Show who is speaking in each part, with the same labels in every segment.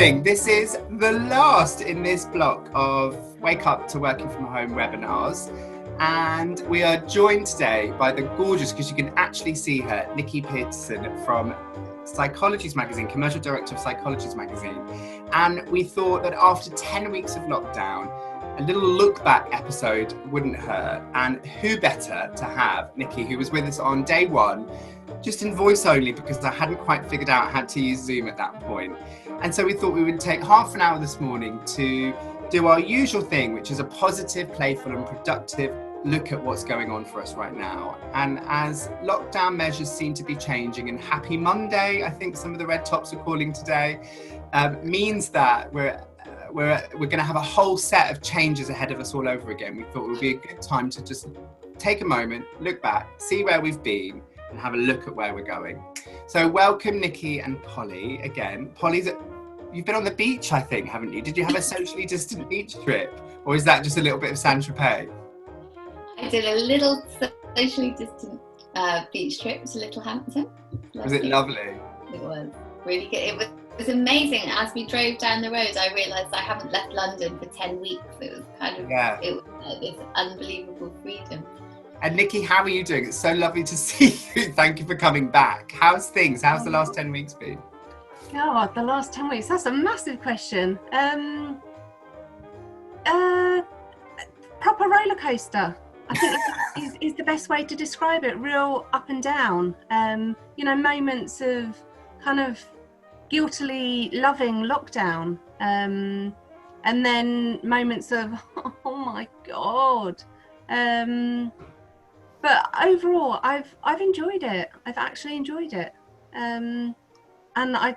Speaker 1: morning. This is the last in this block of Wake Up to Working From Home webinars. And we are joined today by the gorgeous, because you can actually see her, Nikki Peterson from Psychology's Magazine, Commercial Director of Psychology's Magazine. And we thought that after 10 weeks of lockdown, a little look back episode wouldn't hurt. And who better to have Nikki, who was with us on day one, just in voice only, because I hadn't quite figured out how to use Zoom at that point. And so we thought we would take half an hour this morning to do our usual thing, which is a positive, playful and productive look at what's going on for us right now. And as lockdown measures seem to be changing, and Happy Monday, I think some of the red tops are calling today, means that we're going to have a whole set of changes ahead of us all over again. We thought it would be a good time to just take a moment, look back, see where we've been, and have a look at where we're going. So welcome Nikki and Polly again. Polly's, you've been on the beach, I think, haven't you? Did you have a socially distant beach trip? Or is that just a little bit of Saint-Tropez?
Speaker 2: I did a little socially distant beach trip to Little Hampton.
Speaker 1: Was it lovely?
Speaker 2: It was really good. It was amazing. As we drove down the road, I realised I haven't left London for 10 weeks. It was kind of, It was like this unbelievable freedom.
Speaker 1: And Nikki, how are you doing? It's so lovely to see you. Thank you for coming back. How's things? How's the last 10 weeks been?
Speaker 3: God, the last 10 weeks, that's a massive question. Proper roller coaster, I think is the best way to describe it. Real up and down. Moments of kind of guiltily loving lockdown. And then moments of, oh my God. But overall, I've enjoyed it. I've actually enjoyed it, and I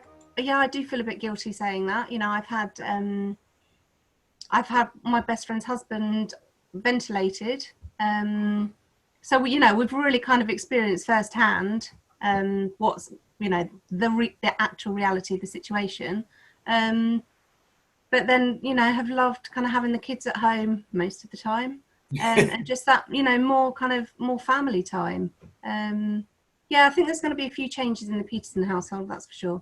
Speaker 3: do feel a bit guilty saying that. I've had my best friend's husband ventilated, so we've really kind of experienced firsthand what's the actual reality of the situation. But then have loved kind of having the kids at home most of the time. And just that, more family time. I think there's going to be a few changes in the Peterson household, that's for sure.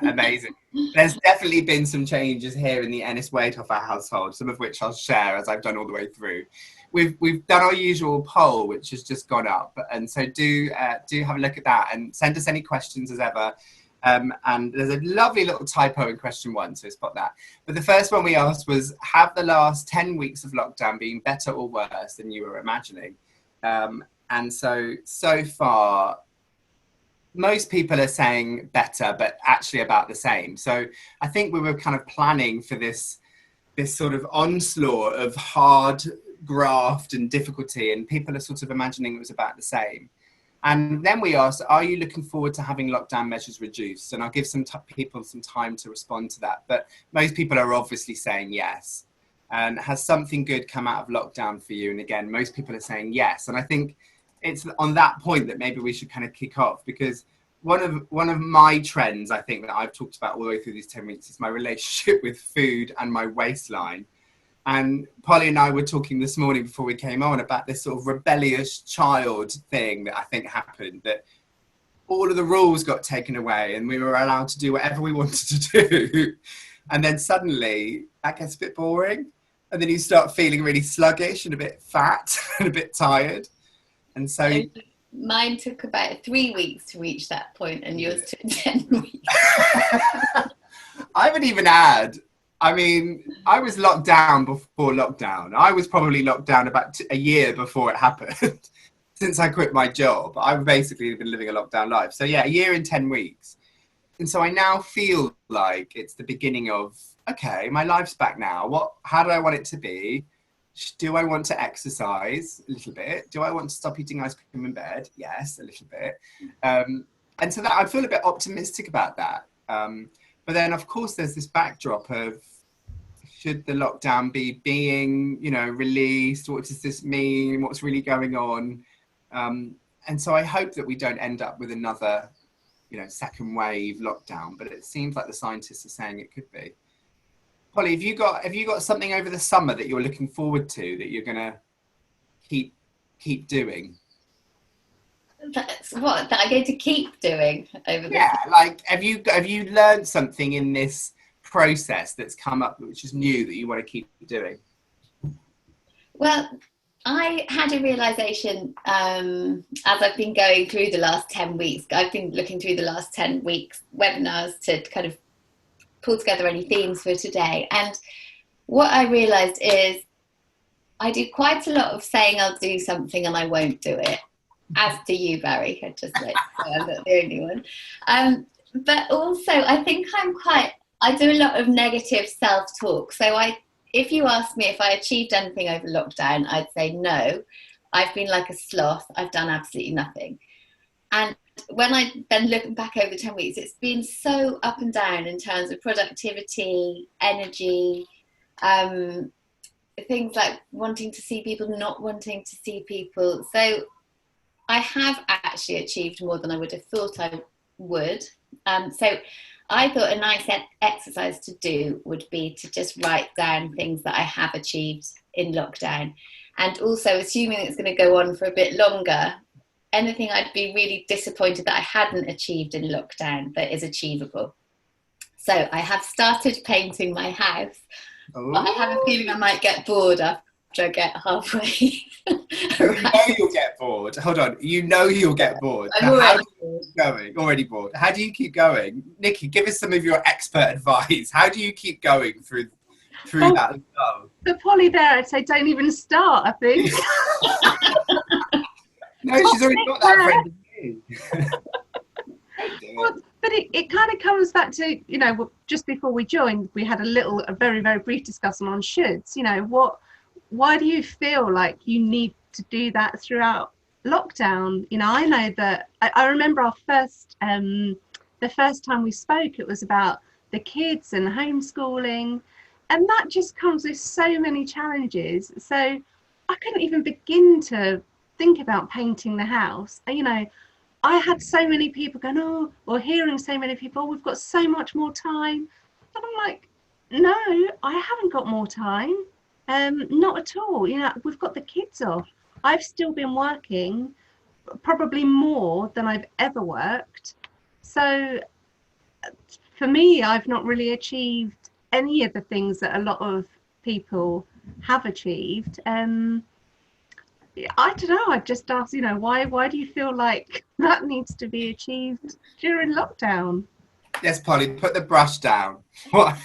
Speaker 1: Amazing. There's definitely been some changes here in the Ennis Waithoff household, some of which I'll share as I've done all the way through. We've done our usual poll, which has just gone up, and so do have a look at that and send us any questions as ever. And there's a lovely little typo in question one, so spot that. But the first one we asked was, have the last 10 weeks of lockdown been better or worse than you were imagining? And so far, most people are saying better, but actually about the same. So I think we were kind of planning for this sort of onslaught of hard graft and difficulty, and people are sort of imagining it was about the same. And then we asked, are you looking forward to having lockdown measures reduced? And I'll give some people some time to respond to that. But most people are obviously saying yes. And has something good come out of lockdown for you? And again, most people are saying yes. And I think it's on that point that maybe we should kind of kick off, because one of my trends, I think, that I've talked about all the way through these 10 weeks is my relationship with food and my waistline. And Polly and I were talking this morning before we came on about this sort of rebellious child thing that I think happened, that all of the rules got taken away and we were allowed to do whatever we wanted to do. And then suddenly that gets a bit boring. And then you start feeling really sluggish and a bit fat and a bit tired. And so
Speaker 2: mine took about 3 weeks to reach that point, and yours took 10 weeks.
Speaker 1: I haven't even had... I mean, I was locked down before lockdown. I was probably locked down about a year before it happened. Since I quit my job, I've basically been living a lockdown life. So yeah, a year and 10 weeks. And so I now feel like it's the beginning of, okay, my life's back now. How do I want it to be? Do I want to exercise a little bit? Do I want to stop eating ice cream in bed? Yes, a little bit. And so that I feel a bit optimistic about that. But then, of course, there's this backdrop of, should the lockdown be being, released? What does this mean? What's really going on? And so I hope that we don't end up with another, second wave lockdown. But it seems like the scientists are saying it could be. Polly, have you got something over the summer that you're looking forward to that you're going to keep doing?
Speaker 2: That's that I'm going to keep doing over the
Speaker 1: like have you learned something in this process that's come up which is new that you want to keep doing?
Speaker 2: Well, I had a realization as I've been going through the last 10 weeks. I've been looking through the last 10 weeks webinars to kind of pull together any themes for today. And what I realized is I do quite a lot of saying I'll do something and I won't do it. As do you, Barry. I just like I'm not the only one. But also I think I do a lot of negative self-talk. So if you ask me if I achieved anything over lockdown, I'd say no. I've been like a sloth. I've done absolutely nothing. And when I then look back over 10 weeks, it's been so up and down in terms of productivity, energy, things like wanting to see people, not wanting to see people. So I have actually achieved more than I would have thought I would. So I thought a nice exercise to do would be to just write down things that I have achieved in lockdown. And also, assuming it's going to go on for a bit longer, anything I'd be really disappointed that I hadn't achieved in lockdown that is achievable. So I have started painting my house, but I have a feeling I might get bored after I get halfway.
Speaker 1: You know you'll get bored. Hold on. You know you'll get bored.
Speaker 2: I'm already bored.
Speaker 1: Already bored. How do you keep going? Nikki, give us some of your expert advice. How do you keep going through that lull?
Speaker 3: For Polly there, I'd say don't even start, I think.
Speaker 1: No, she's already got that friend in
Speaker 3: Well, but it kind of comes back to, you know, just before we joined, we had a very, very brief discussion on shoulds. You know, why do you feel like you need to do that throughout lockdown? You know, I know that I remember our the first time we spoke, it was about the kids and homeschooling, and that just comes with so many challenges. So I couldn't even begin to think about painting the house. You know, I had so many people going, or hearing so many people, we've got so much more time. And I'm like, no, I haven't got more time. Not at all. You know, we've got the kids off. I've still been working, probably more than I've ever worked. So for me, I've not really achieved any of the things that a lot of people have achieved. I don't know. I just asked, you know, why do you feel like that needs to be achieved during lockdown?
Speaker 1: Yes, Polly, put the brush down. What?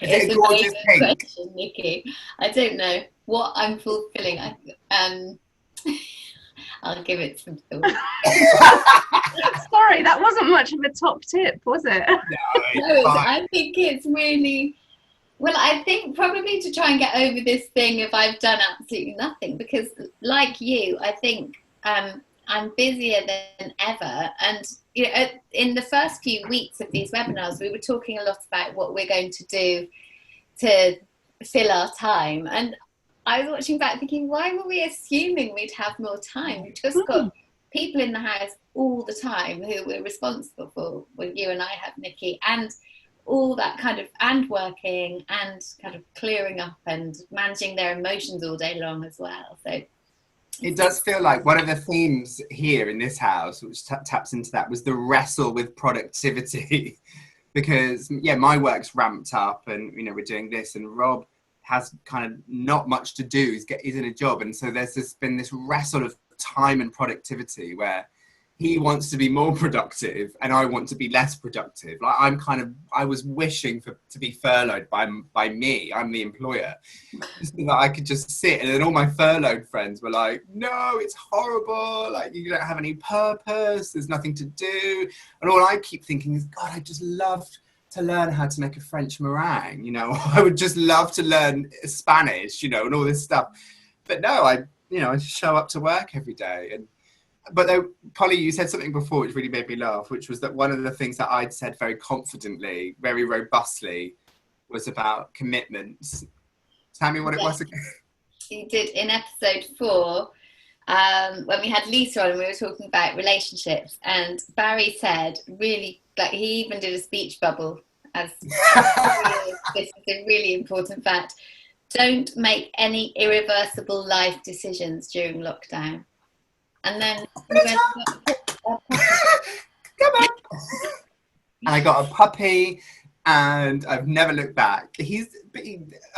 Speaker 2: It's a gorgeous pink question, Nikki. I don't know what I'm fulfilling. I'll give it some thought.
Speaker 3: Sorry, that wasn't much of a top tip, was it?
Speaker 2: No, I think it's really... Well, I think probably to try and get over this thing of I've done absolutely nothing, because like you, I think I'm busier than ever. And you know, in the first few weeks of these webinars, we were talking a lot about what we're going to do to fill our time. And I was watching back thinking, why were we assuming we'd have more time? We've just got people in the house all the time who we're responsible for. Well, you and I have, Nikki, and all that kind of, and working and kind of clearing up and managing their emotions all day long as well. So
Speaker 1: it does feel like one of the themes here in this house, which taps into that, was the wrestle with productivity. Because yeah, my work's ramped up, and you know, we're doing this, and Rob has kind of not much to do. He's in a job, and so there's been this wrestle of time and productivity where he wants to be more productive and I want to be less productive. Like I was wishing to be furloughed by me. I'm the employer, so that I could just sit. And then all my furloughed friends were like, "No, it's horrible. Like you don't have any purpose. There's nothing to do." And all I keep thinking is, God, I just loved to learn how to make a French meringue. You know, I would just love to learn Spanish. You know, and all this stuff. But no, I just show up to work every day. But Polly, you said something before which really made me laugh, which was that one of the things that I'd said very confidently, very robustly, was about commitments. Tell me what it was again.
Speaker 2: You did in episode 4, when we had Lisa on and we were talking about relationships, and Barry said, really, like he even did a speech bubble, as this is a really important fact. Don't make any irreversible life decisions during lockdown. And then
Speaker 1: come on. And I got a puppy, and I've never looked back.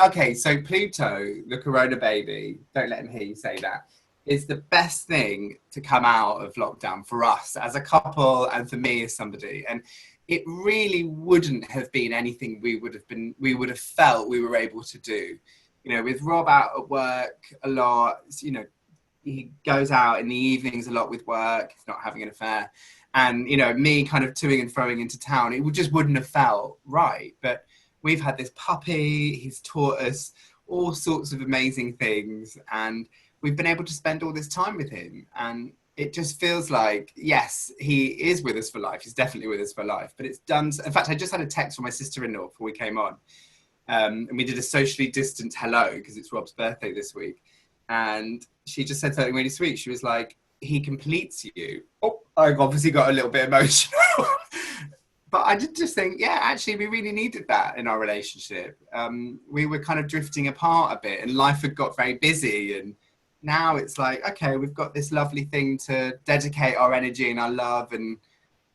Speaker 1: Okay, so Pluto, the corona baby, don't let him hear you say that, is the best thing to come out of lockdown for us as a couple and for me as somebody. And it really wouldn't have been anything we would have felt we were able to do. You know, with Rob out at work a lot, you know, he goes out in the evenings a lot with work, he's not having an affair. And, you know, me kind of toing and froing into town, it just wouldn't have felt right. But we've had this puppy, he's taught us all sorts of amazing things, and we've been able to spend all this time with him. And it just feels like, yes, he is with us for life. He's definitely with us for life. But it's done. In fact, I just had a text from my sister-in-law before we came on. And we did a socially distant hello because it's Rob's birthday this week. And she just said something really sweet. She was like, he completes you. Oh, I obviously got a little bit emotional. But I did just think, yeah, actually, we really needed that in our relationship. We were kind of drifting apart a bit and life had got very busy. And now it's like, okay, we've got this lovely thing to dedicate our energy and our love and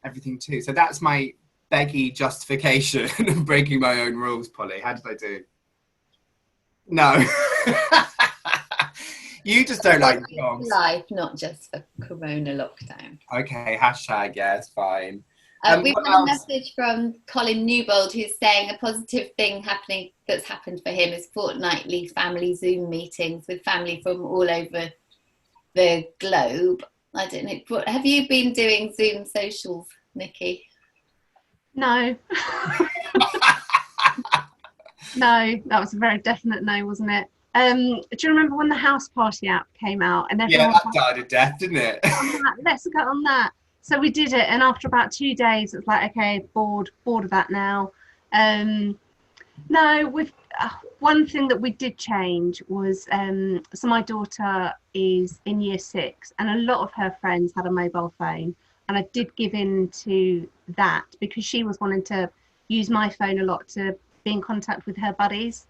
Speaker 1: everything to. So that's my beggy justification of breaking my own rules, Polly. How did I do? No. You just don't like dogs.
Speaker 2: Life, not just for corona lockdown.
Speaker 1: Okay, hashtag, yeah, it's fine.
Speaker 2: We've got a message from Colin Newbold who's saying a positive thing that's happened for him is fortnightly family Zoom meetings with family from all over the globe. I don't know. Have you been doing Zoom socials, Nikki?
Speaker 3: No. No, that was a very definite no, wasn't it? Do you remember when the house party app came out? And everyone
Speaker 1: that died a death, didn't it?
Speaker 3: Let's go on that. So we did it, and after about 2 days, it was like, okay, bored of that now. No, with one thing that we did change was, so my daughter is in year 6, and a lot of her friends had a mobile phone, and I did give in to that because she was wanting to use my phone a lot to be in contact with her buddies.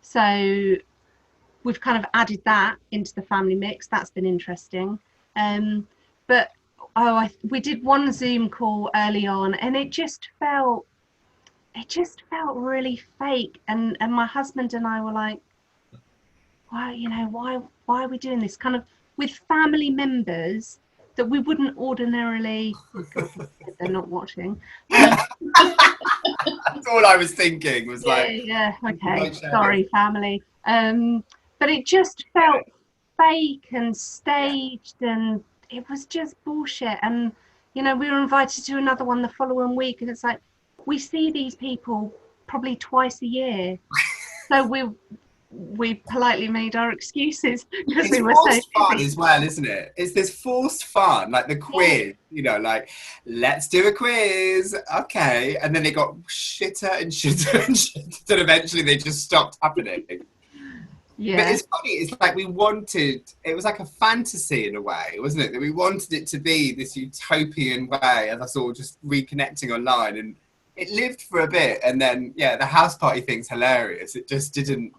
Speaker 3: So we've kind of added that into the family mix. That's been interesting. But we did one Zoom call early on, and it just felt really fake. And my husband and I were like, why are we doing this? Kind of with family members that we wouldn't ordinarily. They're not watching.
Speaker 1: That's all I was thinking. Was
Speaker 3: okay, sorry, family. But it just felt fake and staged, and it was just bullshit. And we were invited to another one the following week, and it's like, we see these people probably twice a year, so we politely made our excuses because we were so
Speaker 1: fun as well, isn't it? It's this forced fun, like the quiz, like, let's do a quiz, okay, and then it got shitter and shitter and shitter, and eventually they just stopped happening. Yeah. But it's funny, it's like it was like a fantasy in a way, wasn't it? That we wanted it to be this utopian way of us all just reconnecting online, and it lived for a bit, and then the house party thing's hilarious. It just didn't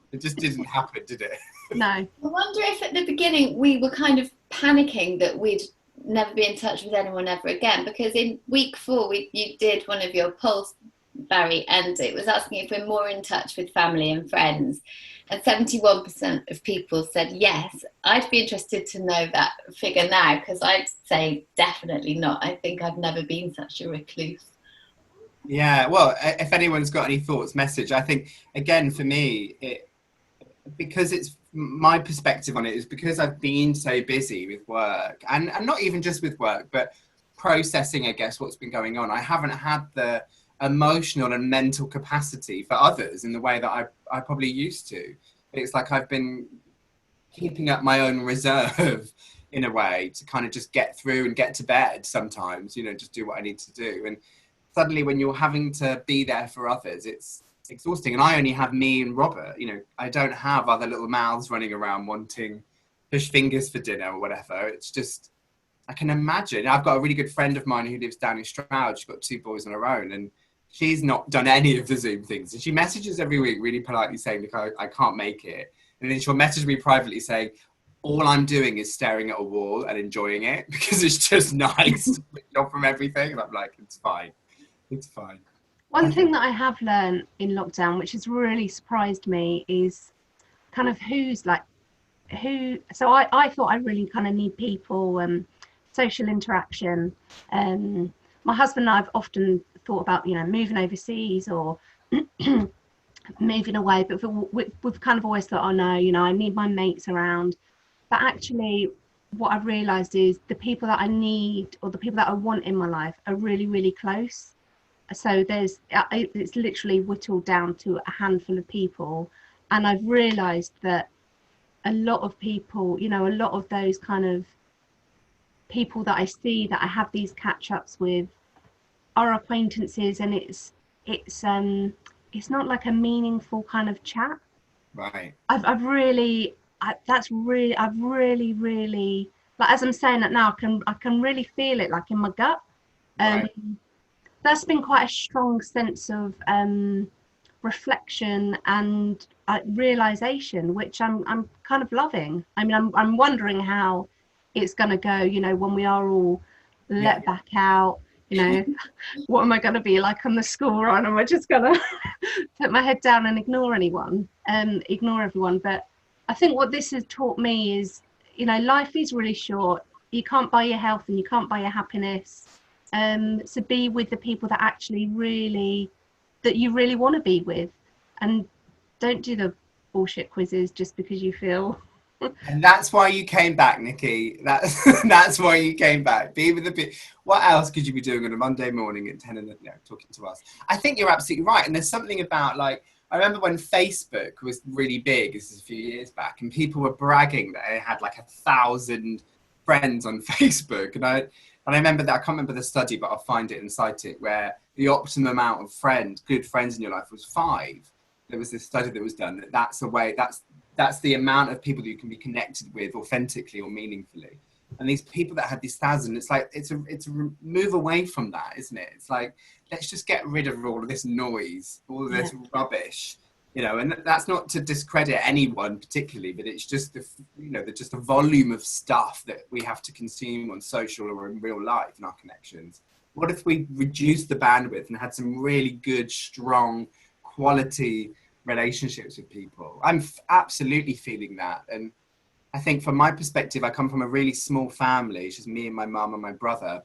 Speaker 1: happen, did it?
Speaker 3: No.
Speaker 2: I wonder if at the beginning we were kind of panicking that we'd never be in touch with anyone ever again, because in week 4 you did one of your polls, Barry, and it was asking if we're more in touch with family and friends, and 71% of people said yes. I'd be interested to know that figure now, because I'd say definitely not. I think I've never been such a recluse.
Speaker 1: Yeah, well, if anyone's got any thoughts, message. I think, again, for me, because it's my perspective on it is because I've been so busy with work, and not even just with work, but processing, I guess, what's been going on. I haven't had the emotional and mental capacity for others in the way that I probably used to. It's like I've been keeping up my own reserve in a way to kind of just get through and get to bed sometimes, just do what I need to do. And suddenly when you're having to be there for others, it's exhausting. And I only have me and Robert, I don't have other little mouths running around wanting fish fingers for dinner or whatever. It's just, I can imagine. I've got a really good friend of mine who lives down in Stroud. She's got 2 boys on her own, and she's not done any of the Zoom things. And she messages every week really politely saying, look, I can't make it. And then she'll message me privately saying, all I'm doing is staring at a wall and enjoying it because it's just nice to switch off from everything. And I'm like, it's fine. It's fine.
Speaker 3: One thing that I have learned in lockdown, which has really surprised me, is kind of so I thought I really kind of need people, social interaction. My husband and I have often thought about, moving overseas or moving away, but we've kind of always thought, oh no, I need my mates around. But actually, what I've realised is the people that I need or the people that I want in my life are really, really close. So it's literally whittled down to a handful of people, and I've realised that a lot of people, a lot of those kind of people that I see that I have these catch-ups with are acquaintances, and it's not like a meaningful kind of chat.
Speaker 1: Right.
Speaker 3: I've really like, as I'm saying that now, I can really feel it like in my gut.
Speaker 1: Right.
Speaker 3: That's been quite a strong sense of reflection and realization, which I'm kind of loving. I mean, I'm wondering how it's going to go, when we are all let back out, what am I going to be like on the school run? Am I just going to put my head down and ignore everyone? But I think what this has taught me is, life is really short. You can't buy your health and you can't buy your happiness. So be with the people that actually that you really want to be with, and don't do the bullshit quizzes just because you feel.
Speaker 1: And that's why you came back, Nikki. That's why you came back. Be with the people. What else could you be doing on a Monday morning at 10 talking to us? I think you're absolutely right. And there's something about, like, I remember when Facebook was really big, this is a few years back, and people were bragging that they had like 1,000 friends on Facebook. And I remember that, I can't remember the study, but I'll find it and cite it, where the optimum amount of good friends in your life was 5. There was this study that was done that's the amount of people that you can be connected with authentically or meaningfully. And these people that had these 1,000, it's like, it's a move away from that, isn't it? It's like, let's just get rid of all of this noise, all of this rubbish, and that's not to discredit anyone particularly, but it's just just the volume of stuff that we have to consume on social or in real life in our connections. What if we reduced the bandwidth and had some really good, strong, quality relationships with people? I'm absolutely feeling that. And I think from my perspective, I come from a really small family. It's just me and my mum and my brother,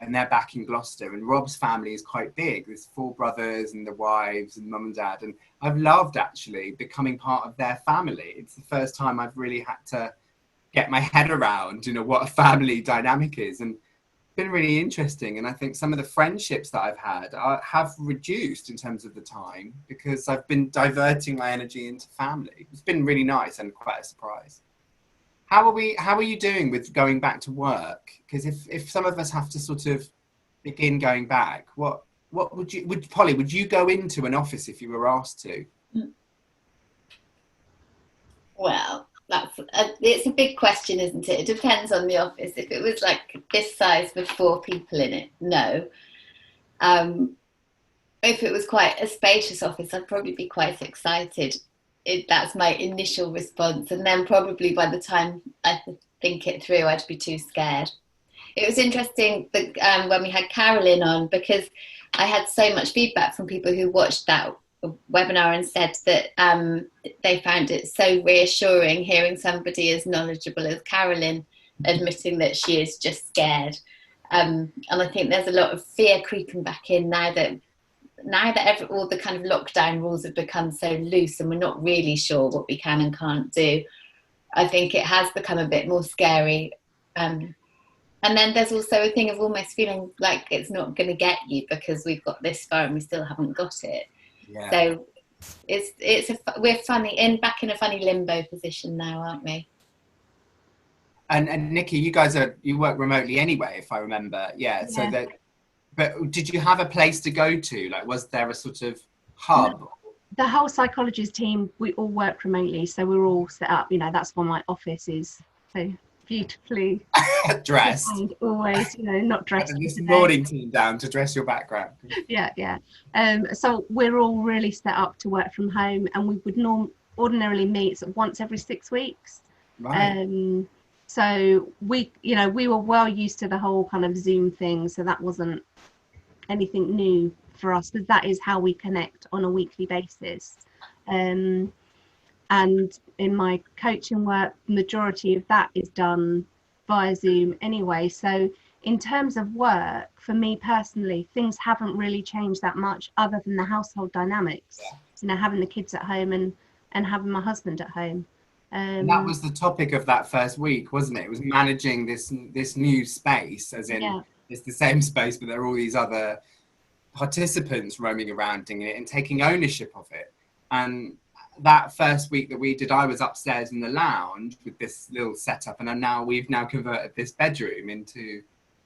Speaker 1: and they're back in Gloucester. And Rob's family is quite big. There's 4 brothers and the wives and mum and dad. And I've loved actually becoming part of their family. It's the first time I've really had to get my head around, what a family dynamic is. And been really interesting. And I think some of the friendships that I've had have reduced in terms of the time, because I've been diverting my energy into family. It's been really nice and quite a surprise. How are you doing with going back to work? Because if some of us have to sort of begin going back, what would you go into an office if you were asked to?
Speaker 2: Well, it's a big question, isn't it? It depends on the office. If it was like this size with 4 people in it, no. If it was quite a spacious office, I'd probably be quite excited. That's my initial response, and then probably by the time I think it through, I'd be too scared. It was interesting that when we had Carolyn on, because I had so much feedback from people who watched that webinar and said that they found it so reassuring hearing somebody as knowledgeable as Carolyn admitting that she is just scared. And I think there's a lot of fear creeping back in now that all the kind of lockdown rules have become so loose and we're not really sure what we can and can't do. I think it has become a bit more scary. And then there's also a thing of almost feeling like it's not going to get you because we've got this far and we still haven't got it. Yeah. So we're back in a funny limbo position now, aren't we?
Speaker 1: And Nikki, you work remotely anyway, if I remember. Yeah. So but did you have a place to go to? Like, was there a sort of hub?
Speaker 3: The whole psychologist team, we all work remotely, so we're all set up. That's why my office is so beautifully
Speaker 1: dressed.
Speaker 3: Always, not dressed.
Speaker 1: This morning team down to dress your background.
Speaker 3: Yeah. So we're all really set up to work from home, and we would ordinarily meet once every 6 weeks.
Speaker 1: Right.
Speaker 3: So we were well used to the whole kind of Zoom thing, so that wasn't anything new for us, because that is how we connect on a weekly basis. And in my coaching work, majority of that is done via Zoom anyway. So in terms of work, for me personally, things haven't really changed that much other than the household dynamics, having the kids at home and having my husband at home.
Speaker 1: And that was the topic of that first week, wasn't it? It was managing this new space, as in it's the same space, but there are all these other participants roaming around in it and taking ownership of it. And that first week that we did, I was upstairs in the lounge with this little setup, and we've now converted this bedroom into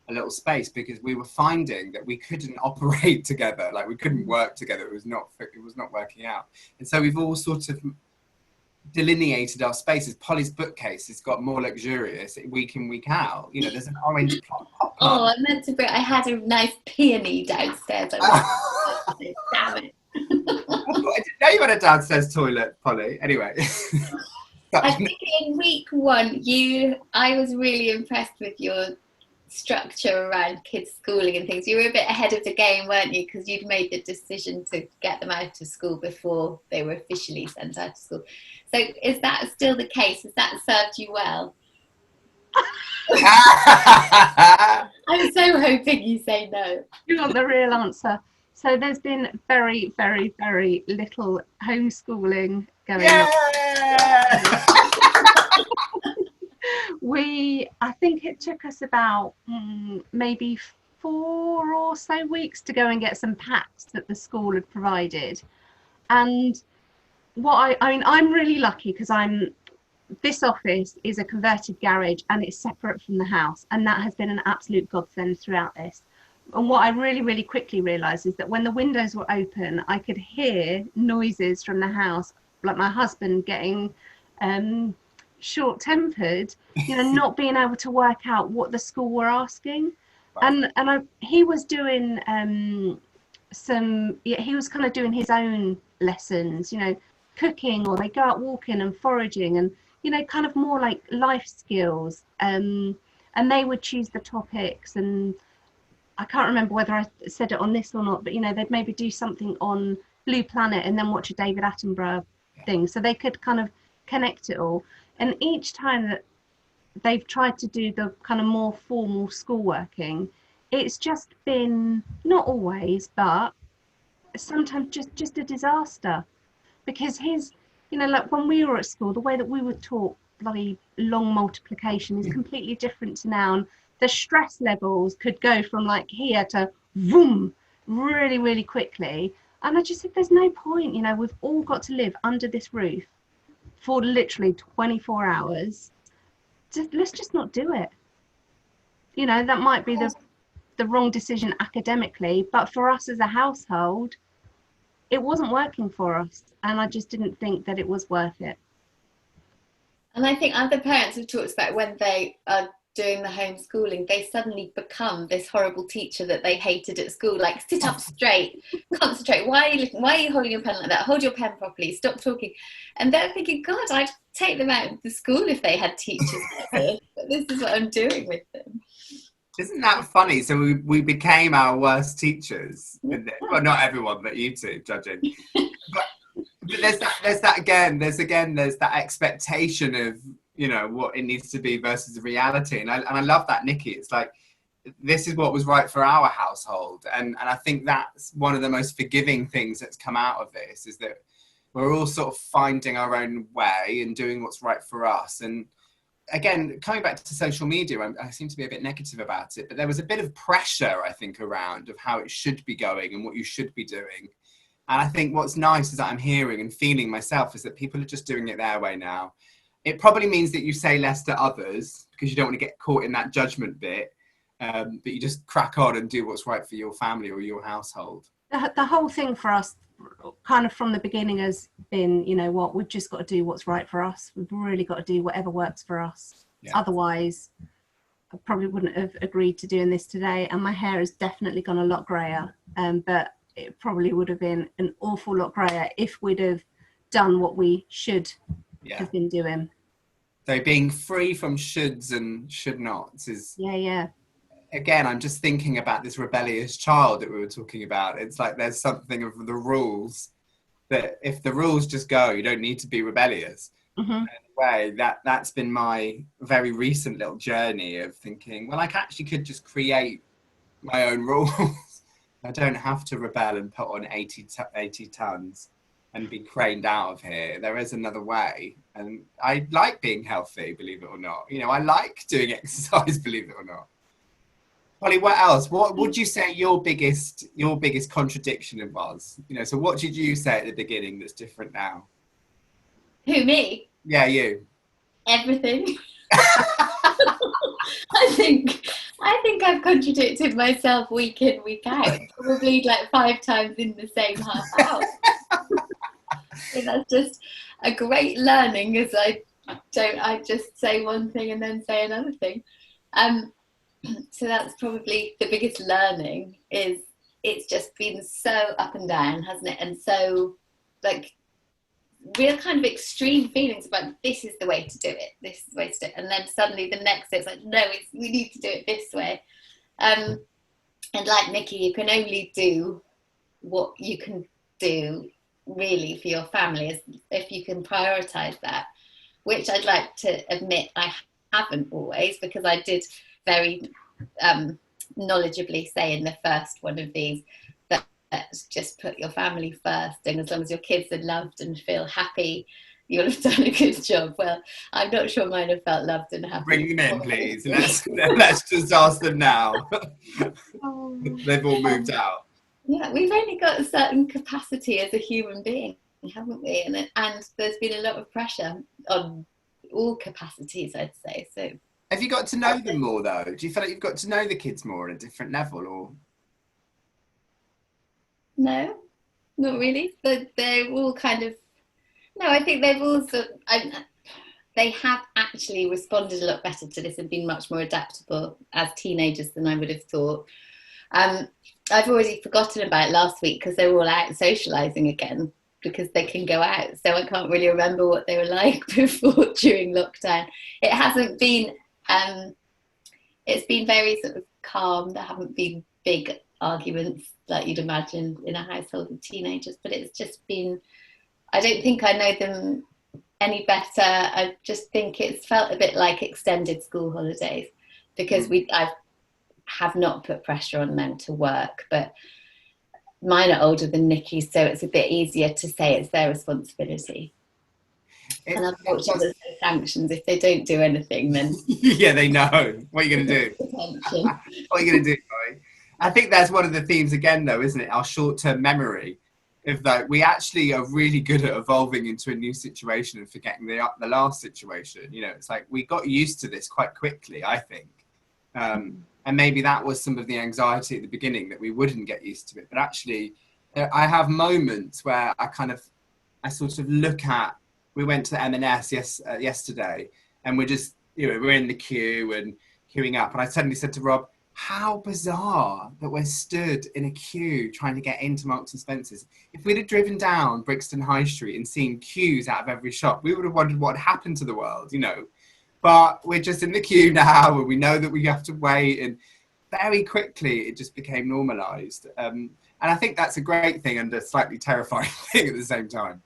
Speaker 1: a little space, because we were finding that we couldn't operate together, like we couldn't work together. It was not working out. And so we've all sort of delineated our spaces. Polly's bookcase has got more luxurious week in, week out. There's an orange pop.
Speaker 2: Oh, I meant to bring, I had a nice peony downstairs. Damn it.
Speaker 1: I didn't know you had a downstairs toilet, Polly. Anyway.
Speaker 2: I think in week 1, I was really impressed with your structure around kids' schooling and things. You were a bit ahead of the game, weren't you? Because you'd made the decision to get them out of school before they were officially sent out of school. So is that still the case? Has that served you well? I'm so hoping you say no.
Speaker 3: You want the real answer. So there's been very, very, very little homeschooling going on. I think it took us about maybe 4 or so weeks to go and get some packs that the school had provided. And I'm really lucky, because this office is a converted garage and it's separate from the house, and that has been an absolute godsend throughout this. And what I really, really quickly realised is that when the windows were open, I could hear noises from the house, like my husband getting short-tempered, not being able to work out what the school were asking. Right. And he was doing he was kind of doing his own lessons, cooking, or they go out walking and foraging, and kind of more like life skills, and they would choose the topics. And I can't remember whether I said it on this or not, but they'd maybe do something on Blue Planet and then watch a David Attenborough thing, so they could kind of connect it all. And each time that they've tried to do the kind of more formal schoolworking, it's just been, not always, but sometimes just a disaster. Because like when we were at school, the way that we were taught bloody long multiplication is completely different to now. And the stress levels could go from like here to boom really, really quickly. And I just said, there's no point, we've all got to live under this roof for literally 24 hours. Let's just not do it. That might be the wrong decision academically, but for us as a household, it wasn't working for us, and I just didn't think that it was worth it.
Speaker 2: And I think other parents have talked about when they are doing the homeschooling, they suddenly become this horrible teacher that they hated at school. Like, sit up straight, concentrate. Why are you holding your pen like that? Hold your pen properly. Stop talking. And they're thinking, God, I'd take them out of the school if they had teachers like this. But this is what I'm doing with them.
Speaker 1: Isn't that funny? So we became our worst teachers. Well, not everyone, but you two, judging. But there's that expectation of what it needs to be versus the reality, and I love that, Nikki. It's like, this is what was right for our household, and I think that's one of the most forgiving things that's come out of this, is that we're all sort of finding our own way and doing what's right for us. And again, coming back to social media, I seem to be a bit negative about it, but there was a bit of pressure, I think, around of how it should be going and what you should be doing. And I think what's nice is that I'm hearing and feeling myself is that people are just doing it their way now. It probably means that you say less to others because you don't want to get caught in that judgment bit, but you just crack on and do what's right for your family or your household.
Speaker 3: The whole thing for us, kind of from the beginning, has been, we've just got to do what's right for us. We've really got to do whatever works for us. Yeah. Otherwise, I probably wouldn't have agreed to doing this today. And my hair has definitely gone a lot grayer, but it probably would have been an awful lot grayer if we'd have done what we should have been doing.
Speaker 1: So being free from shoulds and should nots is again, I'm just thinking about this rebellious child that we were talking about. It's like there's something of the rules that if the rules just go, you don't need to be rebellious.
Speaker 3: Mm-hmm.
Speaker 1: Way that's been my very recent little journey of thinking, well, I actually could just create my own rules. I don't have to rebel and put on 80 tons and be craned out of here. There is another way, and I like being healthy, believe it or not. You know, I like doing exercise, believe it or not. Holly, what else? What would you say your biggest contradiction was? You know, so what did you say at the beginning that's different now?
Speaker 2: Who, me?
Speaker 1: Yeah, you.
Speaker 2: Everything. I think I've contradicted myself week in, week out, probably like 5 times in the same half hour. So that's just a great learning, as I just say one thing and then say another thing. So that's probably the biggest learning, is it's just been so up and down, hasn't it? And so like real kind of extreme feelings about this is the way to do it, this is the way to do it, and then suddenly the next day it's like, no, we need to do it this way. And like Nikki, you can only do what you can do really for your family if you can prioritize that, which I'd like to admit I haven't always, because I did very knowledgeably say in the first one of these that just put your family first, and as long as your kids are loved and feel happy, you'll have done a good job. Well, I'm not sure mine have felt loved and happy.
Speaker 1: Bring them in, please. Let's just ask them now. They've all moved out.
Speaker 2: Yeah, we've only got a certain capacity as a human being, haven't we? And there's been a lot of pressure on all capacities, I'd say. So,
Speaker 1: have you got to know them more, though? Do you feel like you've got to know the kids more at a different level, or?
Speaker 2: No, not really. But they're all kind of. No, I think they've also. They have actually responded a lot better to this and been much more adaptable as teenagers than I would have thought. I've already forgotten about last week because they were all out socialising again, because they can go out. So I can't really remember what they were like before, during lockdown. It hasn't been, it's been very sort of calm. There haven't been big arguments like you'd imagine in a household of teenagers, but it's just been, I don't think I know them any better. I just think it's felt a bit like extended school holidays, because I have not put pressure on them to work, but mine are older than Nikki's, so it's a bit easier to say it's their responsibility. And unfortunately, there's no sanctions. If they don't do anything, then
Speaker 1: yeah, they know. What are you going to do? What are you going to do, Chloe? I think that's one of the themes again, though, isn't it? Our short-term memory. If that we actually are really good at evolving into a new situation and forgetting the last situation. You know, it's like we got used to this quite quickly, I think. And maybe that was some of the anxiety at the beginning, that we wouldn't get used to it. But actually, I have moments where I sort of look at, we went to the M&S yesterday, and we're just, we're in the queue and queuing up. And I suddenly said to Rob, how bizarre that we're stood in a queue trying to get into Marks and Spencer's. If we'd have driven down Brixton High Street and seen queues out of every shop, we would have wondered what had happened to the world, But we're just in the queue now, and we know that we have to wait, and very quickly it just became normalised. And I think that's a great thing and a slightly terrifying thing at the same time.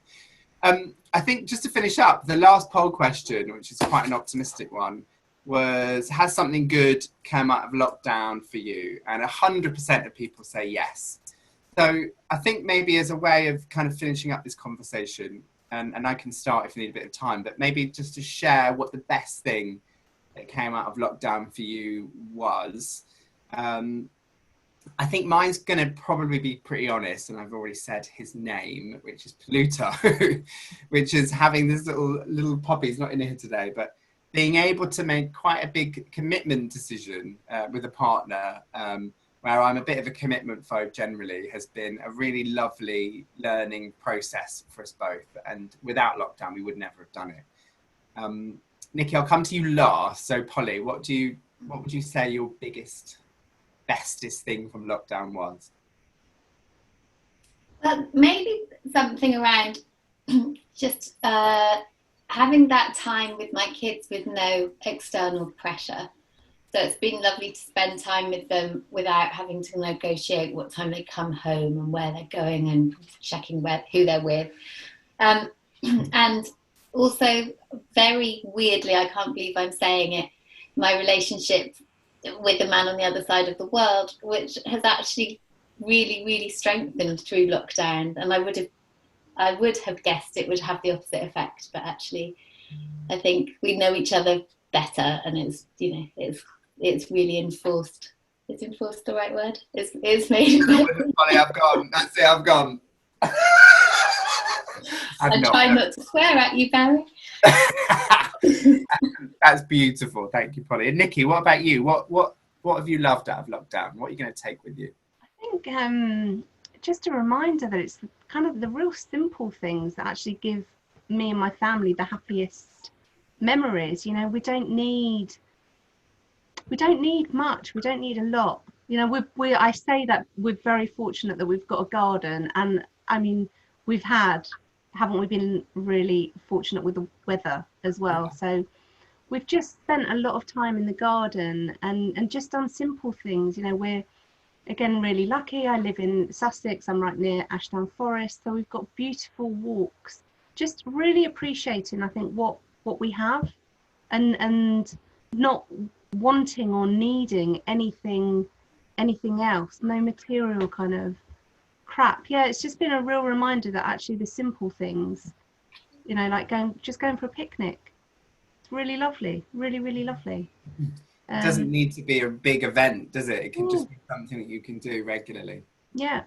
Speaker 1: I think just to finish up, the last poll question, which is quite an optimistic one, was, has something good come out of lockdown for you? And 100% of people say yes. So I think maybe as a way of kind of finishing up this conversation, and I can start if you need a bit of time, but maybe just to share what the best thing that came out of lockdown for you was. I think mine's going to probably be pretty honest, and I've already said his name, which is Pluto, which is having this little poppy. He's not in here today, but being able to make quite a big commitment decision with a partner, where I'm a bit of a commitment phobe generally, has been a really lovely learning process for us both. And without lockdown, we would never have done it. Nikki, I'll come to you last. So Polly, what would you say your bestest thing from lockdown was?
Speaker 2: Well, maybe something around just having that time with my kids with no external pressure. So it's been lovely to spend time with them without having to negotiate what time they come home and where they're going and checking who they're with. And also, very weirdly, I can't believe I'm saying it, my relationship with the man on the other side of the world, which has actually really, really strengthened through lockdown. And I would have guessed it would have the opposite effect, but actually, I think we know each other better, and it's really enforced. Is enforced the right word? It's made it better.
Speaker 1: I've gone. That's it. I've gone.
Speaker 2: I'm trying not to swear at you, Barry.
Speaker 1: That's beautiful. Thank you, Polly. And Nikki, what about you? What have you loved out of lockdown? What are you going to take with you?
Speaker 3: I think just a reminder that it's kind of the real simple things that actually give me and my family the happiest memories. You know, we don't need much. We don't need a lot. You know, I say that we're very fortunate that we've got a garden, and I mean, haven't we been really fortunate with the weather as well? So we've just spent a lot of time in the garden and just done simple things. You know, we're again really lucky. I live in Sussex. I'm right near Ashdown Forest, so we've got beautiful walks. Just really appreciating, I think, what we have, and not wanting or needing anything else. No material kind of crap. Yeah, it's just been a real reminder that actually the simple things, you know, like going for a picnic, it's really lovely, really, really lovely.
Speaker 1: It doesn't need to be a big event, does it? It can just be something that you can do regularly.
Speaker 3: Yeah,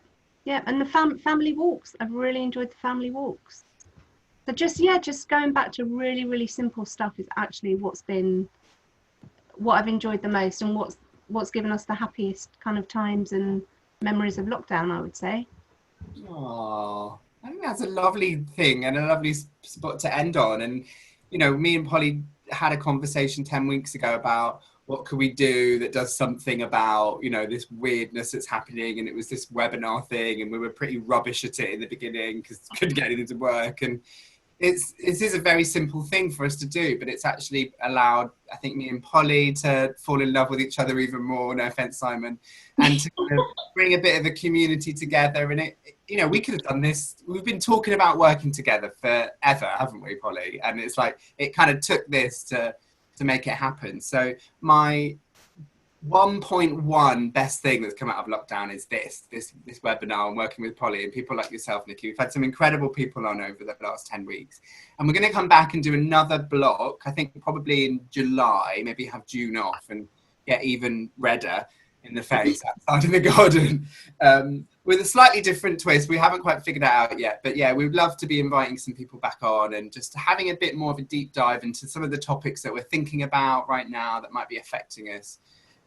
Speaker 3: and the family walks, I've really enjoyed the family walks. So just going back to really, really simple stuff is actually what I've enjoyed the most, and what's given us the happiest kind of times and memories of lockdown, I would say.
Speaker 1: Oh, I think that's a lovely thing and a lovely spot to end on. And, you know, me and Polly had a conversation 10 weeks ago about what could we do that does something about, you know, this weirdness that's happening. And it was this webinar thing, and we were pretty rubbish at it in the beginning because couldn't get anything to work. And it is a very simple thing for us to do, but it's actually allowed, I think, me and Polly to fall in love with each other even more, no offense, Simon, and to kind of bring a bit of a community together. And you know, we could have done this. We've been talking about working together forever, haven't we, Polly? And it's like, it kind of took this to make it happen. So my 1.1 best thing that's come out of lockdown is this webinar and working with Polly and people like yourself, Nikki. We've had some incredible people on over the last 10 weeks. And we're going to come back and do another block, I think probably in July, maybe have June off and get even redder in the face outside in the garden, with a slightly different twist. We haven't quite figured it out yet, but yeah, we'd love to be inviting some people back on and just having a bit more of a deep dive into some of the topics that we're thinking about right now that might be affecting us.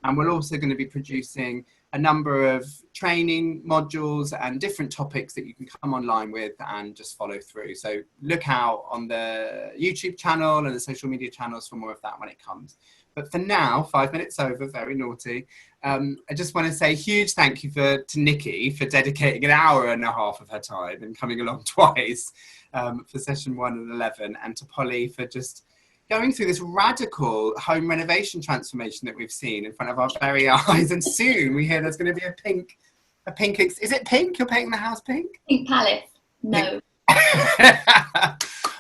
Speaker 1: And we're also going to be producing a number of training modules and different topics that you can come online with and just follow through. So look out on the YouTube channel and the social media channels for more of that when it comes. But for now, 5 minutes over, very naughty. I just want to say a huge thank you to Nikki for dedicating an hour and a half of her time and coming along twice for session 1 and 11, and to Polly for just going through this radical home renovation transformation that we've seen in front of our very eyes. And soon we hear there's going to be a pink, is it pink? You're painting the house pink?
Speaker 2: Pink Palace. No.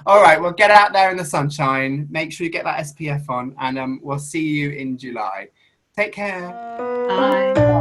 Speaker 1: All right, well, get out there in the sunshine. Make sure you get that SPF on, and we'll see you in July. Take care.
Speaker 3: Bye.